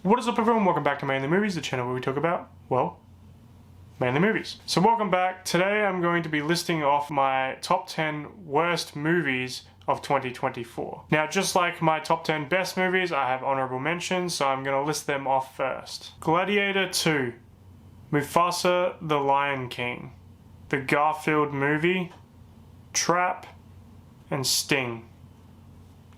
What is up everyone, welcome back to Mainly Movies, the channel where we talk about, well, mainly movies. So welcome back. Today I'm going to be listing off my top 10 worst movies of 2024. Now just like my top 10 best movies, I have honorable mentions, so I'm going to list them off first. Gladiator 2, Mufasa the Lion King, The Garfield Movie, Trap, and Sting.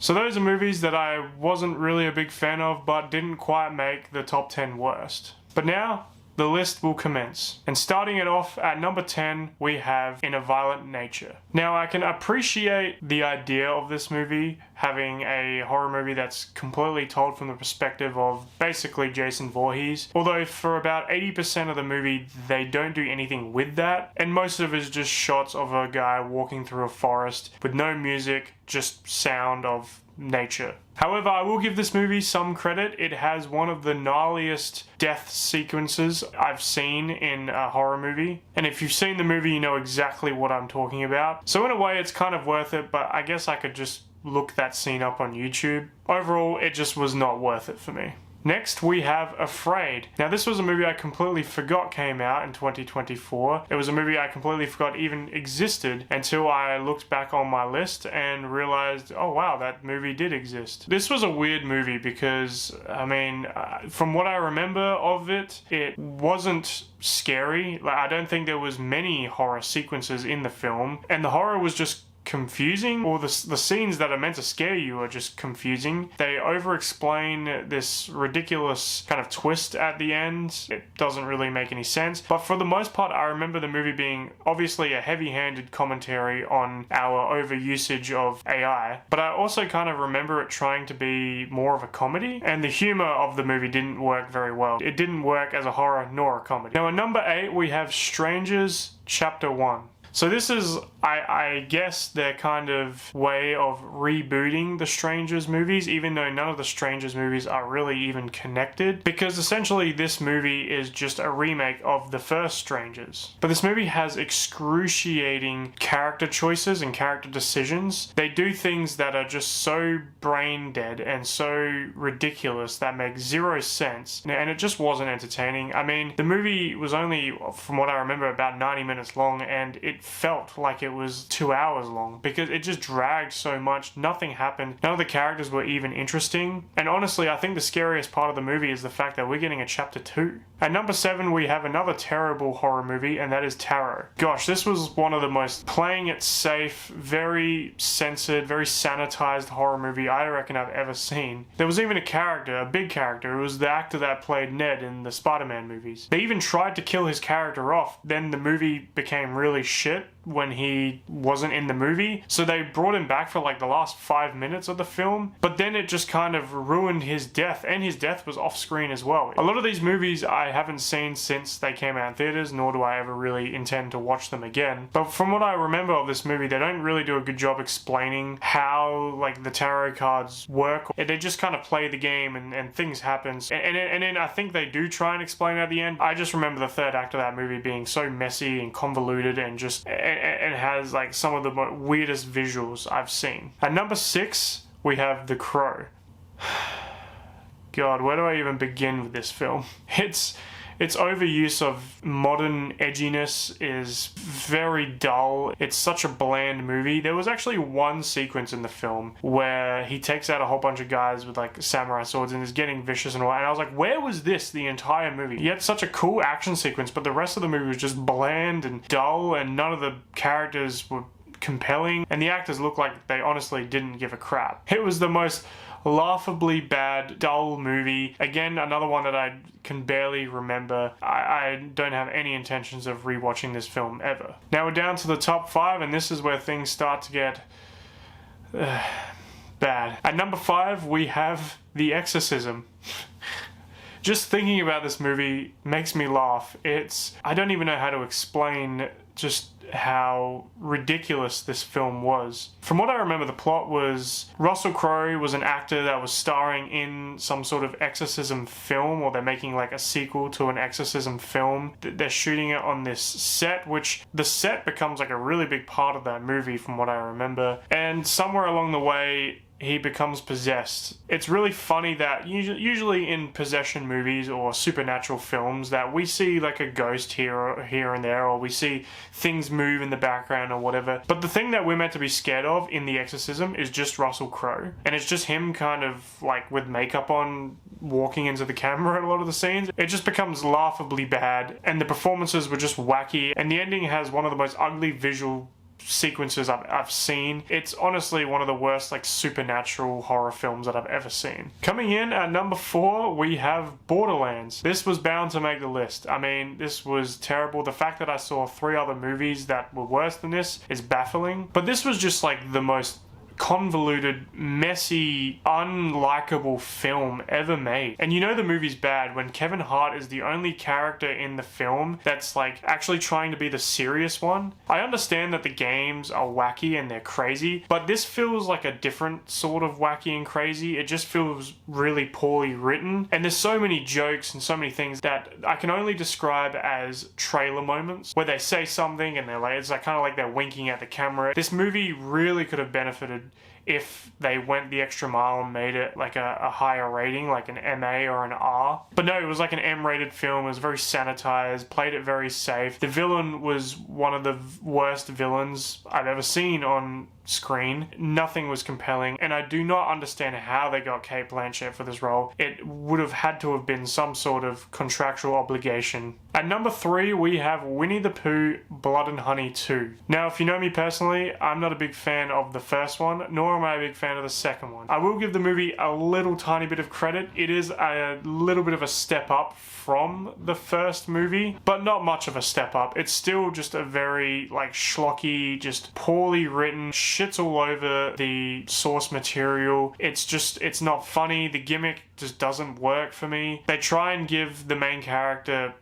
So those are movies that I wasn't really a big fan of, but didn't quite make the top 10 worst. But now, the list will commence. And starting it off at number 10, we have In a Violent Nature. Now I can appreciate the idea of this movie, having a horror movie that's completely told from the perspective of basically Jason Voorhees. Although for about 80% of the movie, they don't do anything with that. And most of it is just shots of a guy walking through a forest with no music, just sound of nature. However, I will give this movie some credit. It has one of the gnarliest death sequences I've seen in a horror movie. And if you've seen the movie, you know exactly what I'm talking about. So in a way, it's kind of worth it, but I guess I could just look that scene up on YouTube. Overall, it just was not worth it for me. Next, we have Afraid. Now, this was a movie I completely forgot came out in 2024. It was a movie I completely forgot even existed until I looked back on my list and realized, oh wow, that movie did exist. This was a weird movie because, I mean, from what I remember of it, it wasn't scary. Like, I don't think there was many horror sequences in the film, and the horror was just confusing, or the scenes that are meant to scare you are just confusing. They over-explain this ridiculous kind of twist at the end. It doesn't really make any sense. But for the most part, I remember the movie being obviously a heavy-handed commentary on our overusage of AI. But I also kind of remember it trying to be more of a comedy, and the humor of the movie didn't work very well. It didn't work as a horror nor a comedy. Now at number 8, we have Strangers Chapter 1. So this is, I guess, their kind of way of rebooting the Strangers movies, even though none of the Strangers movies are really even connected, because essentially this movie is just a remake of the first Strangers. But this movie has excruciating character choices and character decisions. They do things that are just so brain dead and so ridiculous that make zero sense, and it just wasn't entertaining. I mean, the movie was only, from what I remember, about 90 minutes long, and it felt like it was 2 hours long because it just dragged so much. Nothing happened. None of the characters were even interesting. And honestly, I think the scariest part of the movie is the fact that we're getting a chapter 2. At number 7, we have another terrible horror movie, and that is Tarot. Gosh, this was one of the most playing it safe, very censored, very sanitized horror movie I reckon I've ever seen. There was even a character, a big character. It was the actor that played Ned in the Spider-Man movies. They even tried to kill his character off. Then the movie became really shit when he wasn't in the movie, so they brought him back for like the last 5 minutes of the film, but then it just kind of ruined his death, and his death was off screen as well. A lot of these movies I haven't seen since they came out in theaters, nor do I ever really intend to watch them again, but from what I remember of this movie, they don't really do a good job explaining how like the tarot cards work. They just kind of play the game and things happen, and then I think they do try and explain it at the end. I just remember the third act of that movie being so messy and convoluted and just and has like some of the weirdest visuals I've seen. At number 6, we have The Crow. God, where do I even begin with this film? Its overuse of modern edginess is very dull. It's such a bland movie. There was actually one sequence in the film where he takes out a whole bunch of guys with like samurai swords and is getting vicious and all, and I was like, where was this the entire movie? He had such a cool action sequence, but the rest of the movie was just bland and dull, and none of the characters were compelling, and the actors looked like they honestly didn't give a crap. It was the most laughably bad, dull movie. Again, another one that I can barely remember. I don't have any intentions of rewatching this film ever. Now we're down to the top 5, and this is where things start to get bad. At number 5, we have The Exorcism. Just thinking about this movie makes me laugh. I don't even know how to explain just how ridiculous this film was. From what I remember, the plot was Russell Crowe was an actor that was starring in some sort of exorcism film, or they're making like a sequel to an exorcism film. They're shooting it on this set, which the set becomes like a really big part of that movie from what I remember. And somewhere along the way, he becomes possessed. It's really funny that usually in possession movies or supernatural films that we see like a ghost here and there, or we see things move in the background or whatever. But the thing that we're meant to be scared of in The Exorcism is just Russell Crowe. And it's just him kind of like with makeup on, walking into the camera in a lot of the scenes. It just becomes laughably bad, and the performances were just wacky, and the ending has one of the most ugly visual sequences I've seen. It's honestly one of the worst like supernatural horror films that I've ever seen. Coming in at number 4, we have Borderlands. This was bound to make the list. I mean, this was terrible. The fact that I saw 3 other movies that were worse than this is baffling, but this was just like the most convoluted, messy, unlikable film ever made. And you know the movie's bad when Kevin Hart is the only character in the film that's like actually trying to be the serious one. I understand that the games are wacky and they're crazy, but this feels like a different sort of wacky and crazy. It just feels really poorly written, and there's so many jokes and so many things that I can only describe as trailer moments where they say something and they're like, it's like kind of like they're winking at the camera. This movie really could have benefited if they went the extra mile and made it like a higher rating, like an MA or an R. But no, it was like an M-rated film. It was very sanitized, played it very safe. The villain was one of the worst villains I've ever seen on screen. Nothing was compelling, and I do not understand how they got Cate Blanchett for this role. It would have had to have been some sort of contractual obligation. At number 3, we have Winnie the Pooh, Blood and Honey 2. Now, if you know me personally, I'm not a big fan of the first one, nor am I a big fan of the second one. I will give the movie a little tiny bit of credit. It is a little bit of a step up from the first movie, but not much of a step up. It's still just a very like schlocky, just poorly written, shits all over the source material. It's not funny. The gimmick just doesn't work for me. They try and give the main character,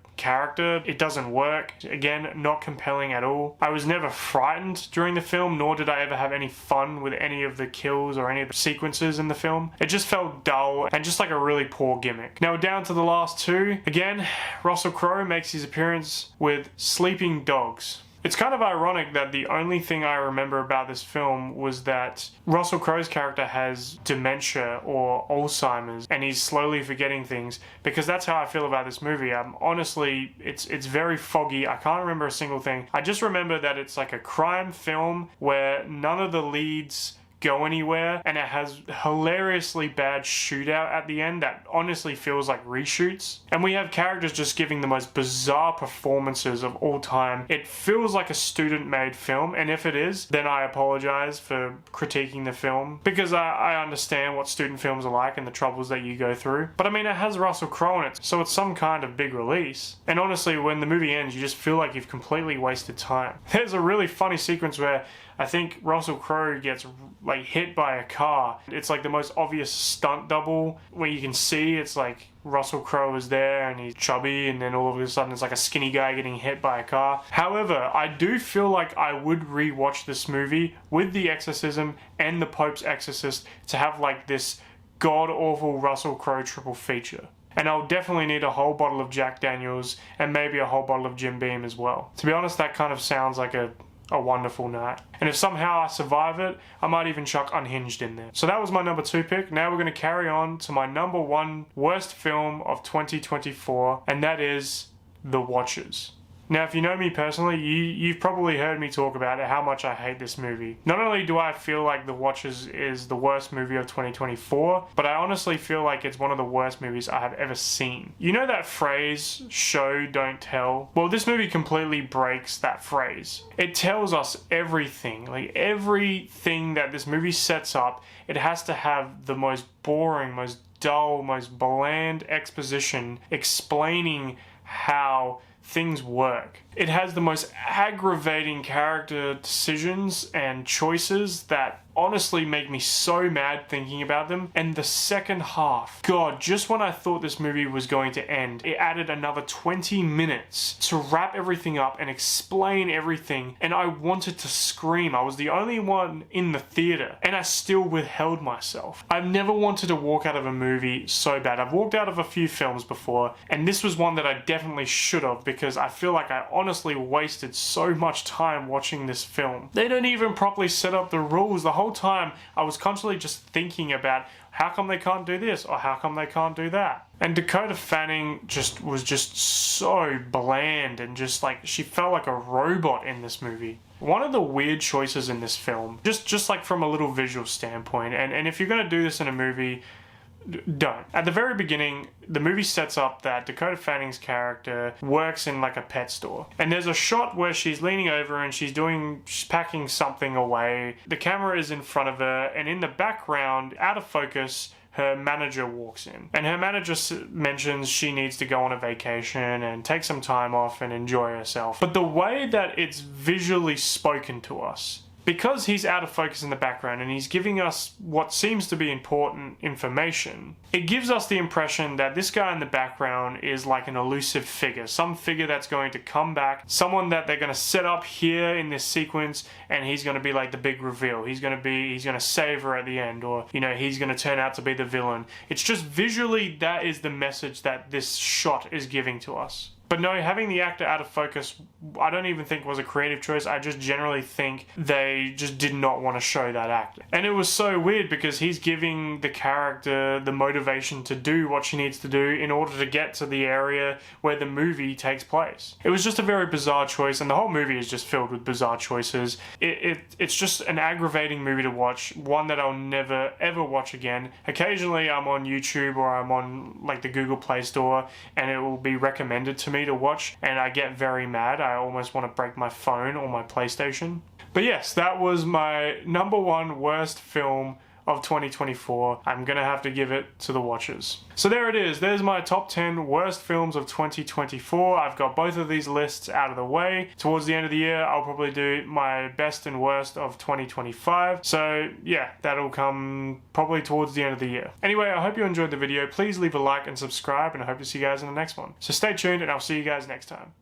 it doesn't work. Again, not compelling at all. I was never frightened during the film, nor did I ever have any fun with any of the kills or any of the sequences in the film. It just felt dull and just like a really poor gimmick. Now we're down to the last 2. Again, Russell Crowe makes his appearance with Sleeping Dogs. It's kind of ironic that the only thing I remember about this film was that Russell Crowe's character has dementia or Alzheimer's and he's slowly forgetting things, because that's how I feel about this movie. Honestly, it's very foggy. I can't remember a single thing. I just remember that it's like a crime film where none of the leads go anywhere, and it has hilariously bad shootout at the end that honestly feels like reshoots, and we have characters just giving the most bizarre performances of all time. It feels like a student-made film, and if it is, then I apologize for critiquing the film, because I understand what student films are like and the troubles that you go through. But I mean, it has Russell Crowe in it, so it's some kind of big release, and honestly, when the movie ends, you just feel like you've completely wasted time. There's a really funny sequence where I think Russell Crowe gets like hit by a car. It's like the most obvious stunt double where you can see it's like Russell Crowe is there and he's chubby, and then all of a sudden it's like a skinny guy getting hit by a car. However, I do feel like I would rewatch this movie with The Exorcism and The Pope's Exorcist to have like this god-awful Russell Crowe triple feature. And I'll definitely need a whole bottle of Jack Daniels and maybe a whole bottle of Jim Beam as well. To be honest, that kind of sounds like a wonderful night. And if somehow I survive it, I might even chuck Unhinged in there. So that was my number 2 pick. Now we're going to carry on to my number 1 worst film of 2024, and that is The Watchers. Now, if you know me personally, you've probably heard me talk about how much I hate this movie. Not only do I feel like The Watchers is the worst movie of 2024, but I honestly feel like it's one of the worst movies I have ever seen. You know that phrase, show, don't tell? Well, this movie completely breaks that phrase. It tells us everything, like everything that this movie sets up. It has to have the most boring, most dull, most bland exposition explaining how things work. It has the most aggravating character decisions and choices that honestly make me so mad thinking about them. And the second half, God, just when I thought this movie was going to end, it added another 20 minutes to wrap everything up and explain everything, and I wanted to scream. I was the only one in the theater, and I still withheld myself. I've never wanted to walk out of a movie so bad. I've walked out of a few films before, and this was one that I definitely should have, because I feel like I honestly wasted so much time watching this film. They don't even properly set up the rules. The whole whole time I was constantly just thinking about how come they can't do this or how come they can't do that. And Dakota Fanning was just so bland and just like, she felt like a robot in this movie. One of the weird choices in this film, just like from a little visual standpoint, and if you're gonna do this in a movie, don't. At the very beginning, the movie sets up that Dakota Fanning's character works in like a pet store. And there's a shot where she's leaning over and she's packing something away. The camera is in front of her, and in the background, out of focus, her manager walks in. And her manager mentions she needs to go on a vacation and take some time off and enjoy herself. But the way that it's visually spoken to us, because he's out of focus in the background and he's giving us what seems to be important information, it gives us the impression that this guy in the background is like an elusive figure, some figure that's going to come back, someone that they're going to set up here in this sequence, and he's going to be like the big reveal. He's going to save her at the end, or, you know, he's going to turn out to be the villain. It's just visually, that is the message that this shot is giving to us. But no, having the actor out of focus, I don't even think was a creative choice. I just generally think they just did not want to show that actor. And it was so weird because he's giving the character the motivation to do what she needs to do in order to get to the area where the movie takes place. It was just a very bizarre choice, and the whole movie is just filled with bizarre choices. It's just an aggravating movie to watch, one that I'll never ever watch again. Occasionally I'm on YouTube or I'm on like the Google Play Store and it will be recommended to me to watch, and I get very mad. I almost want to break my phone or my PlayStation. But yes, that was my #1 worst film of 2024. I'm gonna have to give it to The Watchers. So there it is. There's my top 10 worst films of 2024. I've got both of these lists out of the way. Towards the end of the year, I'll probably do my best and worst of 2025. So yeah, that'll come probably towards the end of the year. Anyway, I hope you enjoyed the video. Please leave a like and subscribe, and I hope to see you guys in the next one. So stay tuned, and I'll see you guys next time.